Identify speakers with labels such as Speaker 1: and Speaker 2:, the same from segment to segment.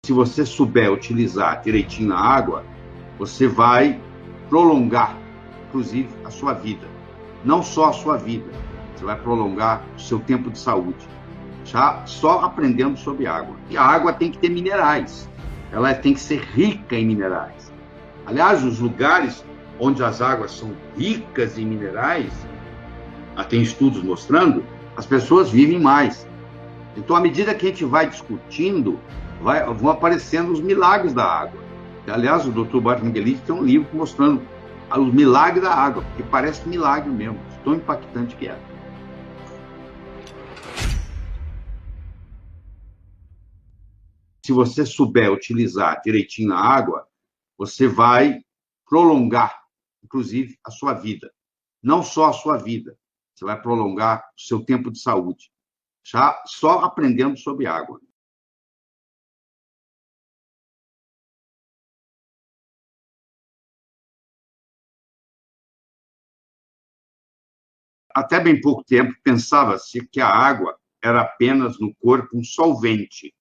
Speaker 1: Se você souber utilizar direitinho a água, você vai prolongar, inclusive, a sua vida. Não só a sua vida, você vai prolongar o seu tempo de saúde. Já só aprendendo sobre água. E a água tem que ter minerais, ela tem que ser rica em minerais. Aliás, os lugares onde as águas são ricas em minerais, tem estudos mostrando, as pessoas vivem mais. Então, à medida que a gente vai discutindo, vão aparecendo os milagres da água. Aliás, o Dr. Bart Miguelito tem um livro mostrando os milagres da água, porque parece milagre mesmo, tão impactante que é. Se você souber utilizar direitinho a água, você vai prolongar, inclusive, a sua vida. Não só a sua vida, você vai prolongar o seu tempo de saúde. Já só aprendendo sobre água. Até bem pouco tempo, pensava-se que a água era apenas no corpo um solvente.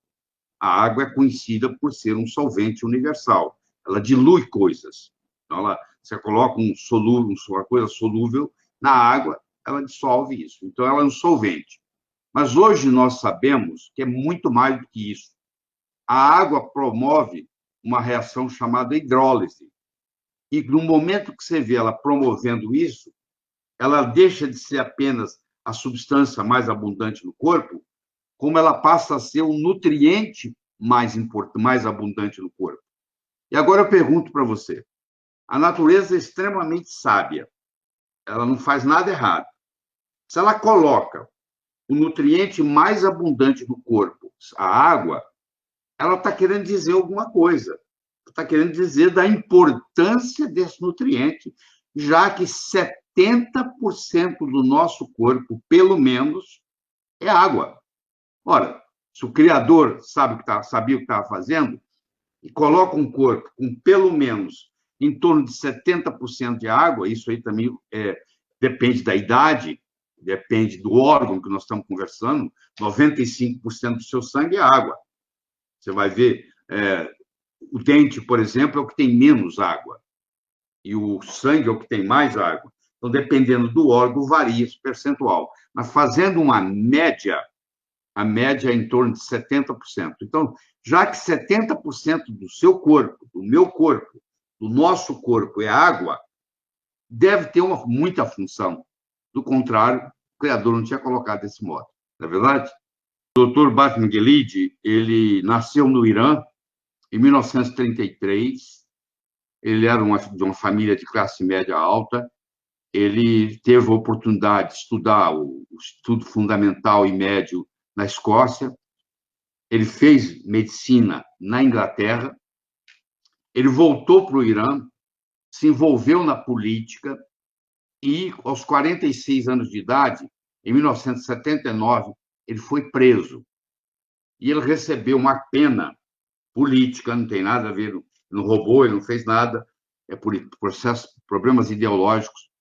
Speaker 1: A água é conhecida por ser um solvente universal. Ela dilui coisas. Então, você coloca uma coisa solúvel na água, ela dissolve isso. Então, ela é um solvente. Mas hoje nós sabemos que é muito mais do que isso. A água promove uma reação chamada hidrólise. E no momento que você vê ela promovendo isso, ela deixa de ser apenas a substância mais abundante no corpo, como ela passa a ser o nutriente mais importante, mais abundante no corpo. E agora eu pergunto para você: a natureza é extremamente sábia, ela não faz nada errado. Se ela coloca o nutriente mais abundante no corpo, a água, ela está querendo dizer alguma coisa. Está querendo dizer da importância desse nutriente, já que 70% do nosso corpo, pelo menos, é água. Ora, se o Criador sabia o que estava fazendo e coloca um corpo com pelo menos em torno de 70% de água, isso aí também depende da idade, depende do órgão que nós estamos conversando, 95% do seu sangue é água. Você vai ver, o dente, por exemplo, é o que tem menos água, e o sangue é o que tem mais água. Então, dependendo do órgão, varia esse percentual. Mas fazendo uma média, a média é em torno de 70%. Então, já que 70% do seu corpo, do meu corpo, do nosso corpo é água, deve ter muita função. Do contrário, o Criador não tinha colocado desse modo. Não é verdade? O Dr. Bart Miguelidi, ele nasceu no Irã em 1933. Ele era de uma família de classe média alta. Ele teve a oportunidade de estudar o estudo fundamental e médio na Escócia. Ele fez medicina na Inglaterra. Ele voltou para o Irã, se envolveu na política e, aos 46 anos de idade, em 1979, ele foi preso. E ele recebeu uma pena política, não tem nada a ver, não roubou, ele não fez nada, é por problemas ideológicos.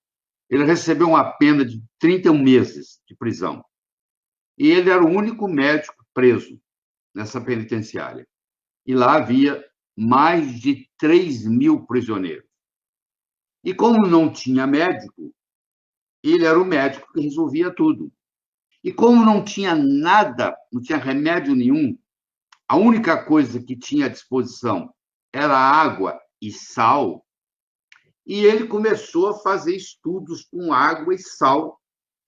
Speaker 1: Ele recebeu uma pena de 31 meses de prisão. E ele era o único médico preso nessa penitenciária. E lá havia mais de 3.000 prisioneiros. E como não tinha médico, ele era o médico que resolvia tudo. E como não tinha nada, não tinha remédio nenhum, a única coisa que tinha à disposição era água e sal, e ele começou a fazer estudos com água e sal,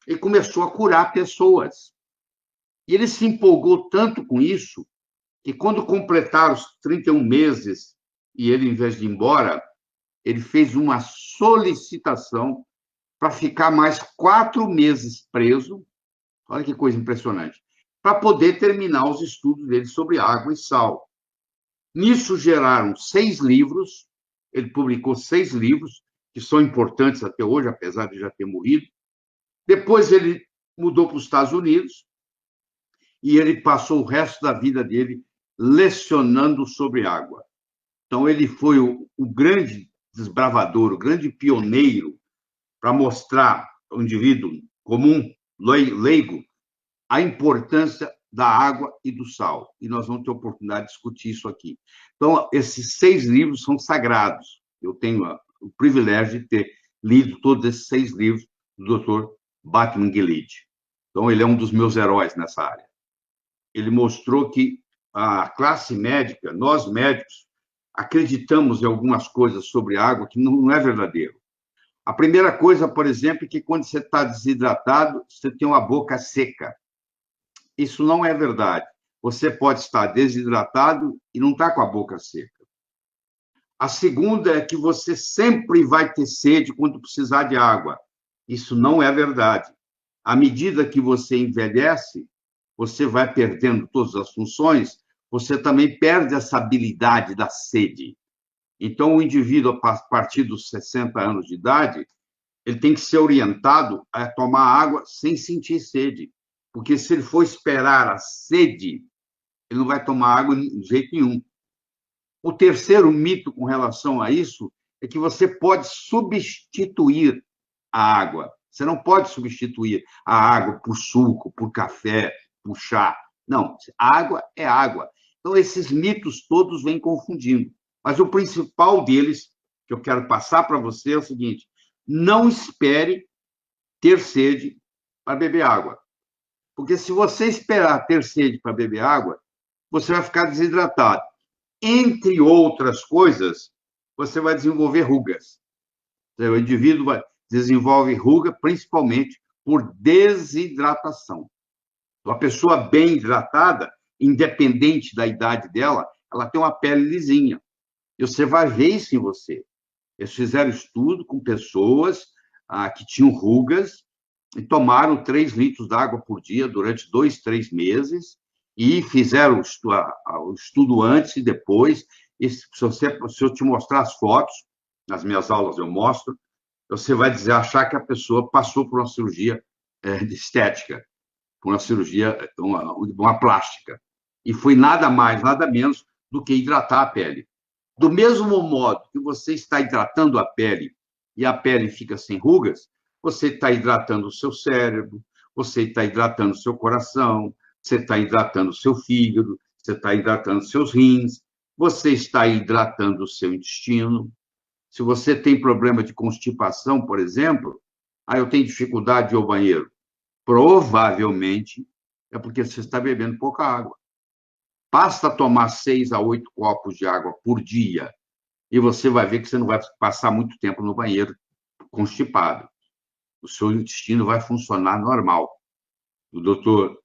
Speaker 1: e começou a curar pessoas. E ele se empolgou tanto com isso, que quando completaram os 31 meses, e ele, em vez de ir embora, ele fez uma solicitação para ficar mais 4 meses preso. Olha que coisa impressionante. Para poder terminar os estudos dele sobre água e sal. Nisso geraram 6 livros. Ele publicou 6 livros, que são importantes até hoje, apesar de já ter morrido. Depois ele mudou para os Estados Unidos e ele passou o resto da vida dele lecionando sobre água. Então, ele foi o grande desbravador, o grande pioneiro para mostrar ao indivíduo comum, leigo, a importância da água e do sal. E nós vamos ter oportunidade de discutir isso aqui. Então, esses 6 livros são sagrados. Eu tenho o privilégio de ter lido todos esses 6 livros do Dr. Batman Gilead. Então, ele é um dos meus heróis nessa área. Ele mostrou que a classe médica, nós médicos, acreditamos em algumas coisas sobre água que não é verdadeiro. A primeira coisa, por exemplo, é que quando você está desidratado, você tem uma boca seca. Isso não é verdade. Você pode estar desidratado e não estar com a boca seca. A segunda é que você sempre vai ter sede quando precisar de água. Isso não é verdade. À medida que você envelhece, você vai perdendo todas as funções, você também perde essa habilidade da sede. Então, o indivíduo, a partir dos 60 anos de idade, ele tem que ser orientado a tomar água sem sentir sede. Porque se ele for esperar a sede, ele não vai tomar água de jeito nenhum. O terceiro mito com relação a isso é que você pode substituir a água. Você não pode substituir a água por suco, por café, por chá. Não, água é água. Então, esses mitos todos vêm confundindo. Mas o principal deles, que eu quero passar para você, é o seguinte: não espere ter sede para beber água. Porque se você esperar ter sede para beber água, você vai ficar desidratado. Entre outras coisas, você vai desenvolver rugas. O indivíduo desenvolve ruga principalmente por desidratação. Uma pessoa bem hidratada, independente da idade dela, ela tem uma pele lisinha. E você vai ver isso em você. Eles fizeram estudo com pessoas que tinham rugas e tomaram 3 litros de água por dia durante 2, 3 meses e fizeram o estudo antes e depois. E se eu te mostrar as fotos, nas minhas aulas eu mostro, você vai achar que a pessoa passou por uma cirurgia de estética, por uma cirurgia, uma plástica. E foi nada mais, nada menos do que hidratar a pele. Do mesmo modo que você está hidratando a pele e a pele fica sem rugas, você está hidratando o seu cérebro, você está hidratando o seu coração, você está hidratando o seu fígado, você está hidratando os seus rins, você está hidratando o seu intestino. Se você tem problema de constipação, por exemplo, eu tenho dificuldade de ir ao banheiro. Provavelmente é porque você está bebendo pouca água. Basta tomar 6 a 8 copos de água por dia e você vai ver que você não vai passar muito tempo no banheiro constipado. O seu intestino vai funcionar normal. O doutor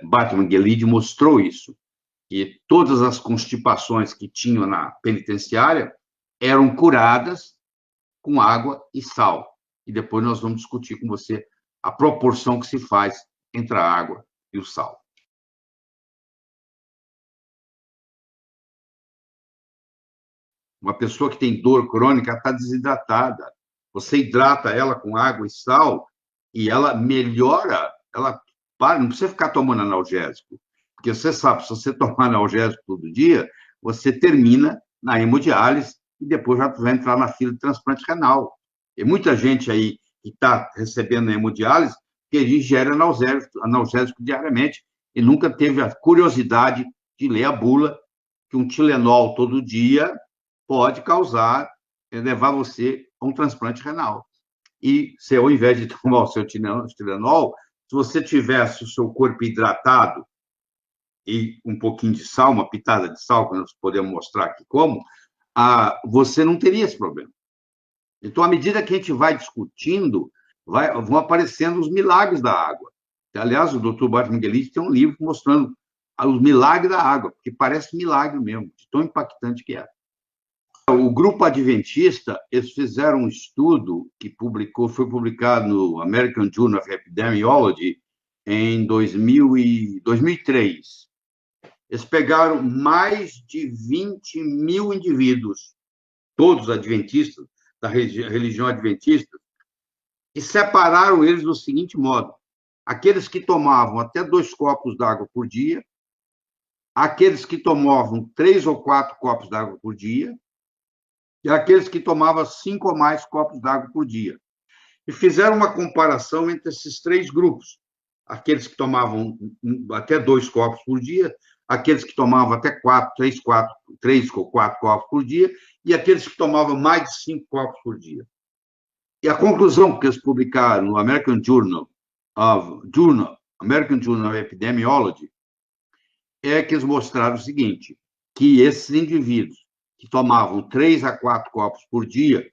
Speaker 1: Batman Gilead mostrou isso, que todas as constipações que tinham na penitenciária eram curadas com água e sal. E depois nós vamos discutir com você a proporção que se faz entre a água e o sal. Uma pessoa que tem dor crônica está desidratada. Você hidrata ela com água e sal e ela melhora, ela para, não precisa ficar tomando analgésico. Porque você sabe, se você tomar analgésico todo dia, você termina na hemodiálise e depois já vai entrar na fila de transplante renal. Tem muita gente aí que está recebendo hemodiálise que ingere analgésico diariamente e nunca teve a curiosidade de ler a bula que um Tilenol todo dia pode levar você a um transplante renal. E se ao invés de tomar o seu Tilenol, se você tivesse o seu corpo hidratado e um pouquinho de sal, uma pitada de sal, que nós podemos mostrar aqui como, você não teria esse problema. Então, à medida que a gente vai discutindo, vão aparecendo os milagres da água. Aliás, o Dr. Batman Gilead tem um livro mostrando os milagres da água, porque parece milagre mesmo, de tão impactante que é. O grupo adventista, eles fizeram um estudo que foi publicado no American Journal of Epidemiology em 2003. Eles pegaram mais de 20 mil indivíduos, todos adventistas, da religião adventista, e separaram eles do seguinte modo: aqueles que tomavam até 2 copos d'água por dia, aqueles que tomavam 3 ou 4 copos d'água por dia, e aqueles que tomavam 5 ou mais copos d'água por dia. E fizeram uma comparação entre esses 3 grupos. aqueles que tomavam até 2 copos por dia, aqueles que tomavam até 3 ou 4 copos por dia, e aqueles que tomavam mais de 5 copos por dia. E a conclusão que eles publicaram no American Journal of Epidemiology é que eles mostraram o seguinte, que esses indivíduos que tomavam 3 a 4 copos por dia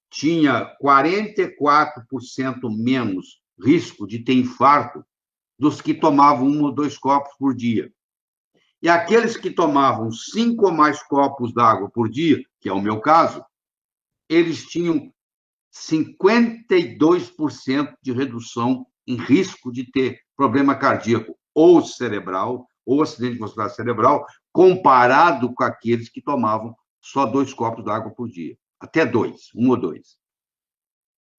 Speaker 1: tinha 44% menos risco de ter infarto dos que tomavam 1 ou 2 copos por dia. E aqueles que tomavam 5 ou mais copos d'água por dia, que é o meu caso, eles tinham 52% de redução em risco de ter problema cardíaco ou cerebral, ou acidente vascular cerebral, comparado com aqueles que tomavam só 2 copos d'água por dia. Até 2, 1 ou 2.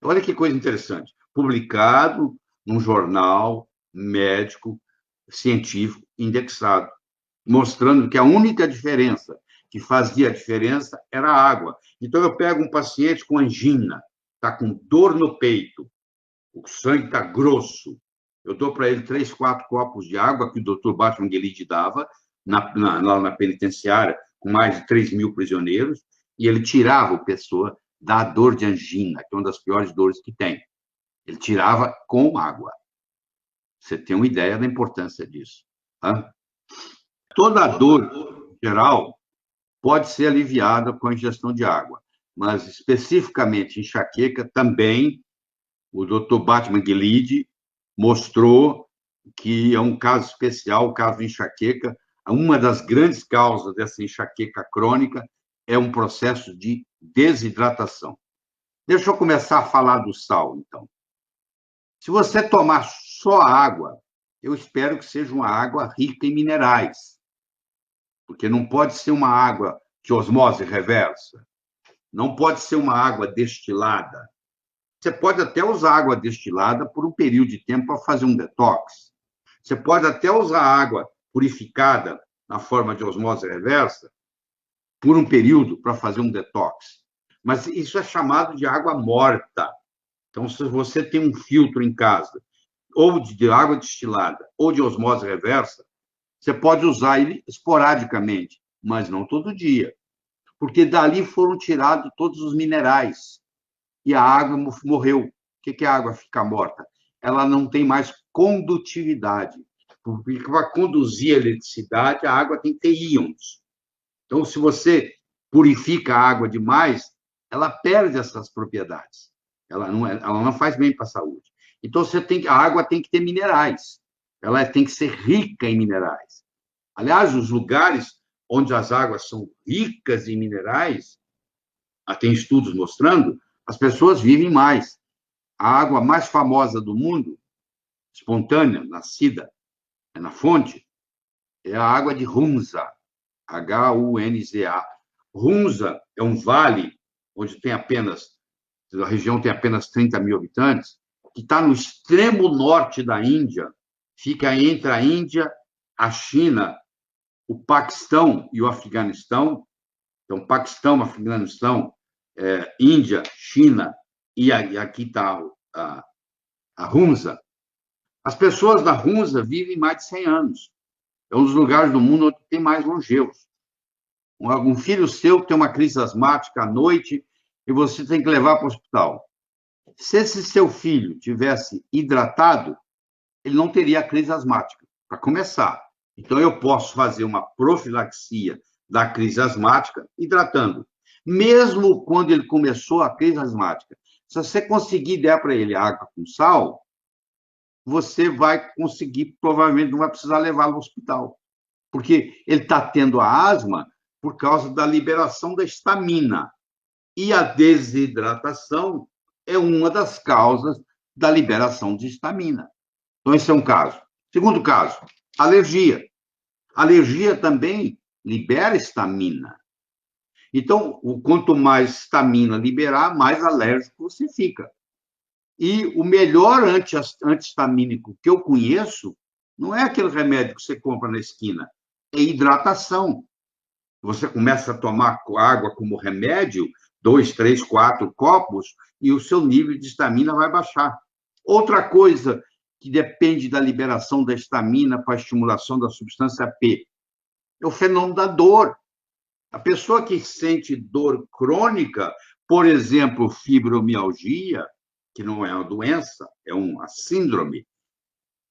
Speaker 1: Olha que coisa interessante. Publicado num jornal médico, científico, indexado, mostrando que a única diferença que fazia a diferença era a água. Então, eu pego um paciente com angina, está com dor no peito, o sangue está grosso, eu dou para ele 3, 4 copos de água que o Dr. Batman Guelide dava lá na penitenciária, com mais de 3 mil prisioneiros, e ele tirava a pessoa da dor de angina, que é uma das piores dores que tem. Ele tirava com água. Você tem uma ideia da importância disso. Tá? Toda dor geral pode ser aliviada com a ingestão de água, mas especificamente enxaqueca também, o Dr. Batman Guelide mostrou que é um caso especial, o caso de enxaqueca. Uma das grandes causas dessa enxaqueca crônica é um processo de desidratação. Deixa eu começar a falar do sal, então. Se você tomar só água, eu espero que seja uma água rica em minerais, porque não pode ser uma água de osmose reversa, não pode ser uma água destilada. Você pode até usar água destilada por um período de tempo para fazer um detox. Você pode até usar água purificada na forma de osmose reversa por um período para fazer um detox. Mas isso é chamado de água morta. Então, se você tem um filtro em casa, ou de água destilada, ou de osmose reversa, você pode usar ele esporadicamente, mas não todo dia. Porque dali foram tirados todos os minerais. E a água morreu. O que é a água ficar morta? Ela não tem mais condutividade. Porque para conduzir a eletricidade, a água tem que ter íons. Então, se você purifica a água demais, ela perde essas propriedades. Ela não faz bem para a saúde. Então, a água tem que ter minerais. Ela tem que ser rica em minerais. Aliás, os lugares onde as águas são ricas em minerais, tem estudos mostrando, as pessoas vivem mais. A água mais famosa do mundo, espontânea, nascida na fonte, é a água de Hunza, Hunza. Hunza é um vale onde a região tem apenas 30 mil habitantes, que está no extremo norte da Índia, fica entre a Índia, a China, o Paquistão e o Afeganistão. Então, Paquistão, Afeganistão, Índia, China, e aqui está a Hunza. As pessoas da Hunza vivem mais de 100 anos. É um dos lugares do mundo onde tem mais longevos. Um filho seu tem uma crise asmática à noite e você tem que levar para o hospital. Se esse seu filho tivesse hidratado, ele não teria crise asmática, para começar. Então, eu posso fazer uma profilaxia da crise asmática hidratando. Mesmo quando ele começou a crise asmática, se você conseguir dar para ele água com sal, você vai conseguir, provavelmente não vai precisar levá-lo ao hospital. Porque ele está tendo a asma por causa da liberação da histamina. E a desidratação é uma das causas da liberação de histamina. Então, esse é um caso. Segundo caso, alergia. Alergia também libera histamina. Então, quanto mais histamina liberar, mais alérgico você fica. E o melhor antihistamínico que eu conheço não é aquele remédio que você compra na esquina, é hidratação. Você começa a tomar água como remédio, 2, 3, 4 copos, e o seu nível de histamina vai baixar. Outra coisa que depende da liberação da histamina para a estimulação da substância P. É o fenômeno da dor. A pessoa que sente dor crônica, por exemplo, fibromialgia, que não é uma doença, é uma síndrome,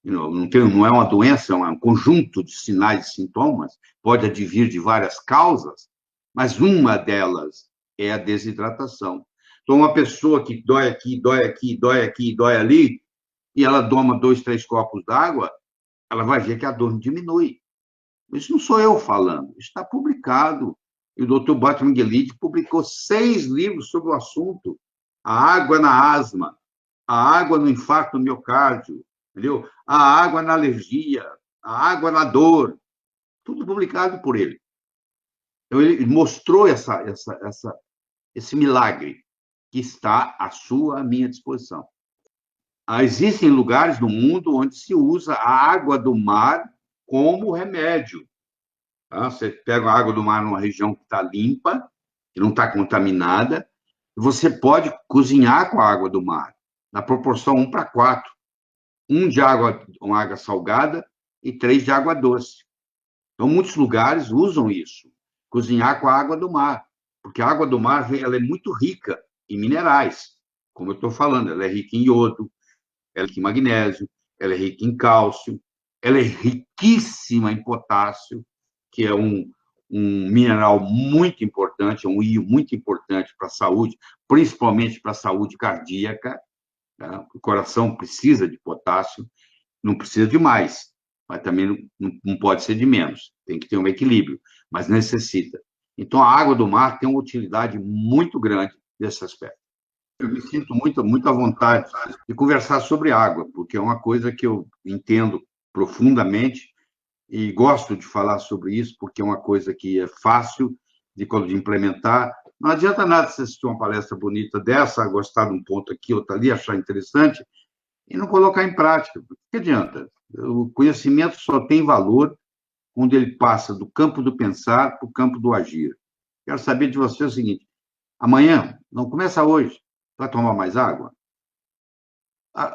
Speaker 1: não é uma doença, é um conjunto de sinais e sintomas, pode advir de várias causas, mas uma delas é a desidratação. Então, uma pessoa que dói aqui, dói aqui, dói aqui, dói ali, e ela toma 2, 3 copos d'água, ela vai ver que a dor diminui. Isso não sou eu falando, isso está publicado. E o Dr. Bart Miguelide publicou 6 livros sobre o assunto. A água na asma, a água no infarto do miocárdio, entendeu? A água na alergia, a água na dor, tudo publicado por ele. Então, ele mostrou esse milagre que está à sua, à minha disposição. Existem lugares no mundo onde se usa a água do mar como remédio. Tá? Você pega a água do mar numa região que está limpa, que não está contaminada, e você pode cozinhar com a água do mar, na proporção 1:4. 1 de uma água salgada e 3 de água doce. Então, muitos lugares usam isso, cozinhar com a água do mar, porque a água do mar ela é muito rica em minerais, como eu estou falando, ela é rica em iodo, ela é rica em magnésio, ela é rica em cálcio, ela é riquíssima em potássio, que é um mineral muito importante, um íon muito importante para a saúde, principalmente para a saúde cardíaca. Tá? O coração precisa de potássio, não precisa de mais, mas também não pode ser de menos, tem que ter um equilíbrio, mas necessita. Então, a água do mar tem uma utilidade muito grande nesse aspecto. Eu me sinto muito à vontade de conversar sobre água, porque é uma coisa que eu entendo profundamente e gosto de falar sobre isso, porque é uma coisa que é fácil de implementar. Não adianta nada você assistir uma palestra bonita dessa, gostar de um ponto aqui, outro ali, achar interessante, e não colocar em prática. O que adianta? O conhecimento só tem valor quando ele passa do campo do pensar para o campo do agir. Quero saber de você o seguinte: amanhã, não começa hoje, vai tomar mais água?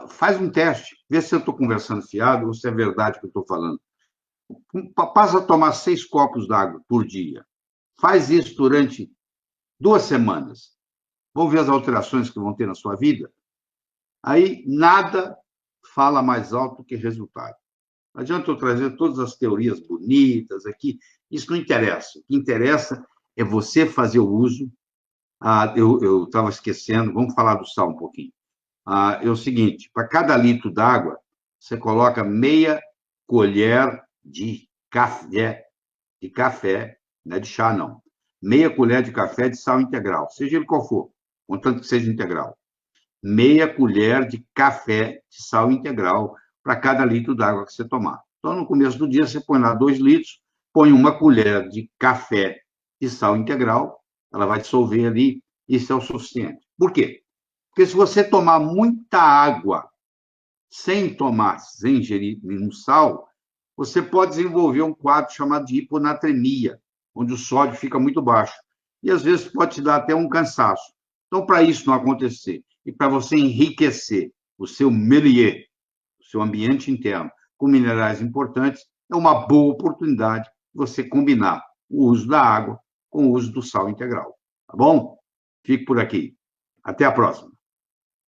Speaker 1: Faz um teste, vê se eu estou conversando fiado ou se é verdade o que eu estou falando. Passa a tomar 6 copos d'água por dia. Faz isso durante 2 semanas. Vamos ver as alterações que vão ter na sua vida? Aí, nada fala mais alto que resultado. Não adianta eu trazer todas as teorias bonitas aqui, isso não interessa. O que interessa é você fazer o uso. Eu estava esquecendo, vamos falar do sal um pouquinho. É o seguinte: para cada litro d'água, você coloca meia colher de café, não é de chá, não. Meia colher de café de sal integral, seja ele qual for, contanto que seja integral. Meia colher de café de sal integral para cada litro d'água que você tomar. Então, no começo do dia, você põe lá 2 litros, põe 1 colher de café de sal integral, ela vai dissolver ali, isso é o suficiente. Por quê? Porque se você tomar muita água sem ingerir nenhum sal, você pode desenvolver um quadro chamado de hiponatremia, onde o sódio fica muito baixo. E, às vezes, pode te dar até um cansaço. Então, para isso não acontecer, e para você enriquecer o seu milieu, o seu ambiente interno, com minerais importantes, é uma boa oportunidade você combinar o uso da água com o uso do sal integral. Tá bom? Fique por aqui. Até a próxima.